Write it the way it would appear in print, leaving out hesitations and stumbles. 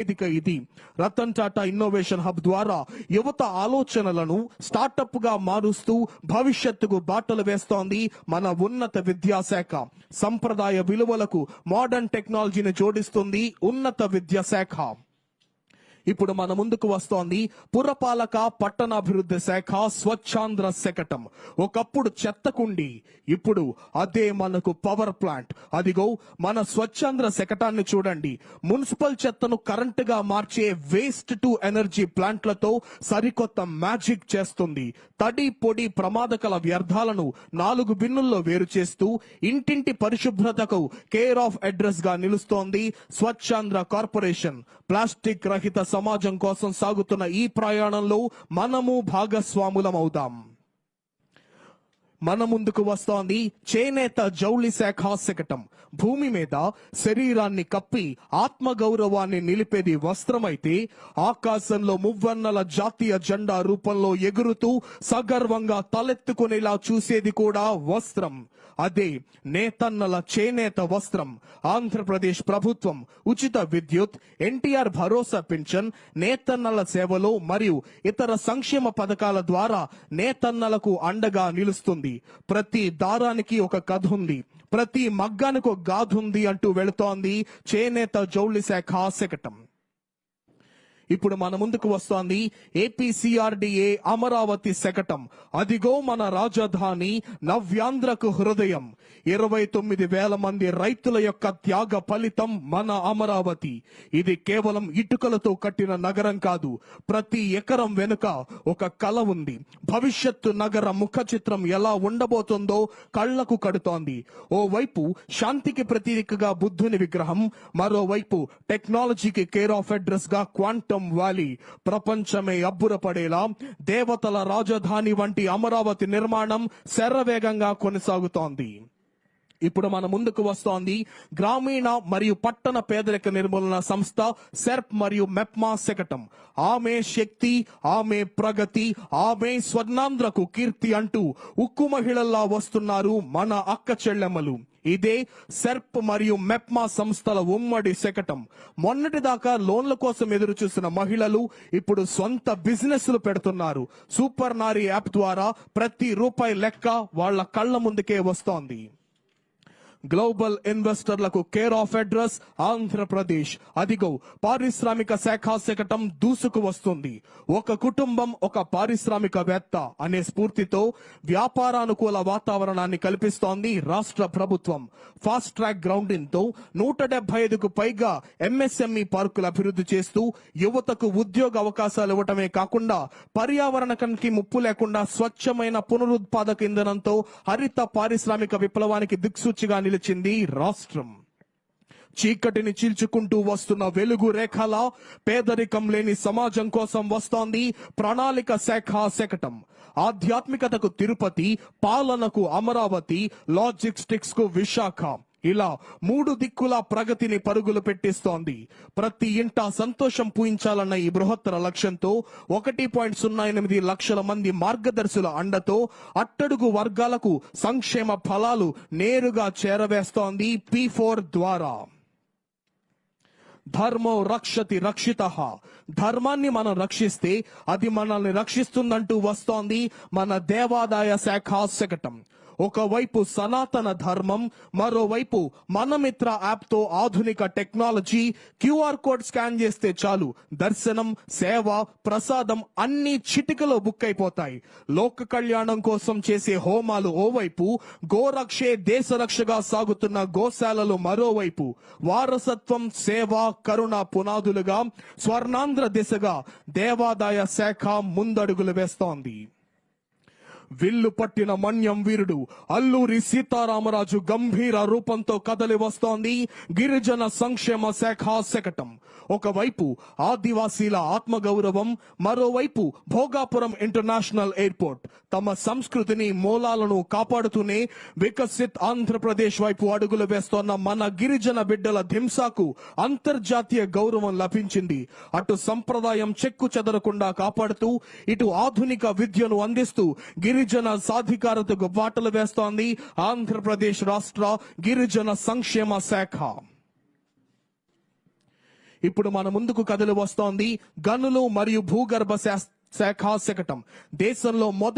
వేదిక ఇది. Ratan Tata innovation hub ద్వారా యువత ఆలోచనలను స్టార్టప్ గా మారుస్తూ భవిష్యత్తుకు బాటలు వేస్తోంది మన ఉన్నత విద్యాశాఖ. సంప్రదాయ విలువలకు మోడర్న్ టెక్నాలజీని జోడిస్తుంది ఉన్నత విద్యాశాఖ. ఇప్పుడు మన ముందుకు వస్తోంది పురపాలక పట్టణాభివృద్ధి శాఖ స్వచ్ఛాంధ్ర శకటం. ఒకప్పుడు చెత్తకుండి, ఇప్పుడు అదే మనకు పవర్ ప్లాంట్. అదిగో మన స్వచ్ఛాంధ్ర శకటాన్ని చూడండి. మున్సిపల్ చెత్తను కరెంటుగా మార్చే వేస్ట్ టు ఎనర్జీ ప్లాంట్లతో సరికొత్త మ్యాజిక్ చేస్తుంది. తడి పొడి ప్రమాదకర వ్యర్థాలను 4 బిన్నుల్లో వేరు చేస్తూ ఇంటింటి పరిశుభ్రతకు కేర్ ఆఫ్ అడ్రస్ గా నిలుస్తోంది స్వచ్ఛాంధ్ర కార్పొరేషన్. ప్లాస్టిక్ రహిత సమాజం కోసం సాగుతున్న ఈ ప్రయాణంలో మనము భాగస్వాములమవుదాం. మన ముందుకు వస్తోంది చేనేత జౌళి శాఖ శకటం. భూమి మీద శరీరాన్ని కప్పి ఆత్మగౌరవాన్ని నిలిపేది వస్త్రమైతే, ఆకాశంలో మువ్వన్నల జాతీయ జెండా రూపంలో ఎగురుతూ సగర్వంగా తలెత్తుకునేలా చూసేది కూడా వస్త్రం. అదే నేతన్నల చేనేత వస్త్రం. ఆంధ్రప్రదేశ్ ప్రభుత్వం ఉచిత విద్యుత్, ఎన్టీఆర్ భరోసా పింఛన్, నేతన్నల సేవలు మరియు ఇతర సంక్షేమ పథకాల ద్వారా నేతన్నలకు అండగా నిలుస్తుంది. ప్రతి దారానికి ఒక కథ ఉంది, ప్రతి మగ్గానికి ఒక గాథ ఉంది అంటూ వెళుతోంది చేనేత జౌళి శాఖ శకటం. ఇప్పుడు మన ముందుకు వస్తోంది ఏపీసీఆర్డీఏ అమరావతి శకటం. అదిగో మన రాజధాని, నవ్యాంధ్రకు హృదయం. 29,000 మంది రైతుల యొక్క త్యాగ ఫలితం మన అమరావతి. ఇది కేవలం ఇటుకలతో కట్టిన నగరం కాదు, ప్రతి ఎకరం వెనుక ఒక కల ఉంది. భవిష్యత్తు నగర ముఖ చిత్రం ఎలా ఉండబోతుందో కళ్లకు కడుతోంది. ఓవైపు శాంతికి ప్రతీకగా బుద్ధుని విగ్రహం, మరోవైపు టెక్నాలజీకి కేర్ ఆఫ్ అడ్రస్ గా క్వాంటమ్ వ్యాలీ. ప్రపంచమే అబ్బురపడేలా దేవతల రాజధాని వంటి అమరావతి నిర్మాణం శరవేగంగా కొనసాగుతోంది. ఇప్పుడు మన ముందుకు వస్తోంది గ్రామీణ మరియు పట్టణ పేదరిక నిర్మూలన సంస్థ సెర్ప్ మరియు మెప్మా శకటం. ఆమె శక్తి, ఆమె ప్రగతి, ఆమె స్వర్ణాంధ్రకు కీర్తి అంటూ ఉక్కు మహిళల్లా వస్తున్నారు మన అక్క చెల్లెమ్మలు. ఇదే సెర్ప్ మరియు మెప్మా సంస్థల ఉమ్మడి శకటం. మొన్నటిదాకా లోన్ల కోసం ఎదురు చూసిన మహిళలు ఇప్పుడు సొంత బిజినెస్లు పెడుతున్నారు. సూపర్ నారీ యాప్ ద్వారా ప్రతి రూపాయి లెక్క వాళ్ల కళ్ల ముందుకే వస్తోంది. గ్లోబల్ ఇన్వెస్టర్లకు కేర్ ఆఫ్ అడ్రస్ ఆంధ్రప్రదేశ్. అదిగో పారిశ్రామిక శాఖ శకటం దూసుకు వస్తుంది. ఒక కుటుంబం ఒక పారిశ్రామికవేత్త అనే స్ఫూర్తితో వ్యాపారానుకూల వాతావరణాన్ని కల్పిస్తోంది రాష్ట్ర ప్రభుత్వం. ఫాస్ట్ ట్రాక్ గ్రౌండింగ్ తో 175కు పైగా ఎంఎస్ఎంఈ పార్కులు అభివృద్ధి చేస్తూ యువతకు ఉద్యోగ అవకాశాలు ఇవ్వటమే కాకుండా పర్యావరణానికి ముప్పు లేకుండా స్వచ్ఛమైన పునరుత్పాదక ఇంధనంతో హరిత పారిశ్రామిక విప్లవానికి దిక్సూచిగా నిలిచింది రాష్ట్రం. చీకటిని చీల్చుకుంటూ వస్తున్న వెలుగు రేఖల పేదరికం లేని సమాజం కోసం వస్తోంది ప్రణాళిక శాఖ శకటం. ఆధ్యాత్మికతకు తిరుపతి, పాలనకు అమరావతి, లాజిస్టిక్స్ కు విశాఖ. ఇలా 3 దిక్కుల ప్రగతిని పరుగులు పెట్టిస్తోంది. ప్రతి ఇంటా సంతోషం పూయించాలన్న ఈ బృహత్తర లక్ష్యంతో 1.08 లక్షల మంది మార్గదర్శుల అండతో అట్టడుగు వర్గాలకు సంక్షేమ ఫలాలు నేరుగా చేరవేస్తోంది P4 ద్వారా. ధర్మో రక్షతి రక్షితః. ధర్మాన్ని మనం రక్షిస్తే అది మనల్ని రక్షిస్తుందంటూ వస్తోంది మన దేవాదాయ శాఖ శకటం. ఒకవైపు సనాతన ధర్మం, మరోవైపు మనమిత్ర యాప్ తో ఆధునిక టెక్నాలజీ. క్యూఆర్ కోడ్ స్కాన్ చేస్తే చాలు దర్శనం, సేవ, ప్రసాదం అన్ని చిటికలో బుక్ అయిపోతాయి. లోక కళ్యాణం కోసం చేసే హోమాలు ఓవైపు, గోరక్షే దేశ రక్షగా సాగుతున్న గోశాలలు మరోవైపు. వారసత్వం, సేవ, కరుణ పునాదులుగా స్వర్ణాంధ్ర దిశగా దేవాదాయ శాఖ ముందడుగులు వేస్తోంది. విల్లు పట్టిన మన్యం వీరుడు అల్లూరి సీతారామరాజు గంభీర రూపంతో కదలి వస్తోంది గిరిజన సంక్షేమ శాఖ శకటం. ఒకవైపు ఆదివాసీల ఆత్మగౌరవం, మరోవైపు భోగాపురం ఇంటర్నేషనల్ ఎయిర్పోర్ట్. తమ సంస్కృతిని, మూలాలను కాపాడుతూనే వికసిత్ ఆంధ్రప్రదేశ్ వైపు అడుగులు వేస్తోన్న మన గిరిజన బిడ్డల ధింసాకు అంతర్జాతీయ గౌరవం లభించింది. అటు సంప్రదాయం చెక్కు చెదరకుండా కాపాడుతూ, ఇటు ఆధునిక విద్యను అందిస్తూ గిరిజన సాధికారతకు బాటలు వేస్తోంది ఆంధ్రప్రదేశ్ రాష్ట్ర గిరిజన సంక్షేమ శాఖ. ఇప్పుడు మన ముందుకు కదిలి వస్తోంది గనులు మరియు భూగర్భ శాఖ శకటం. దేశంలో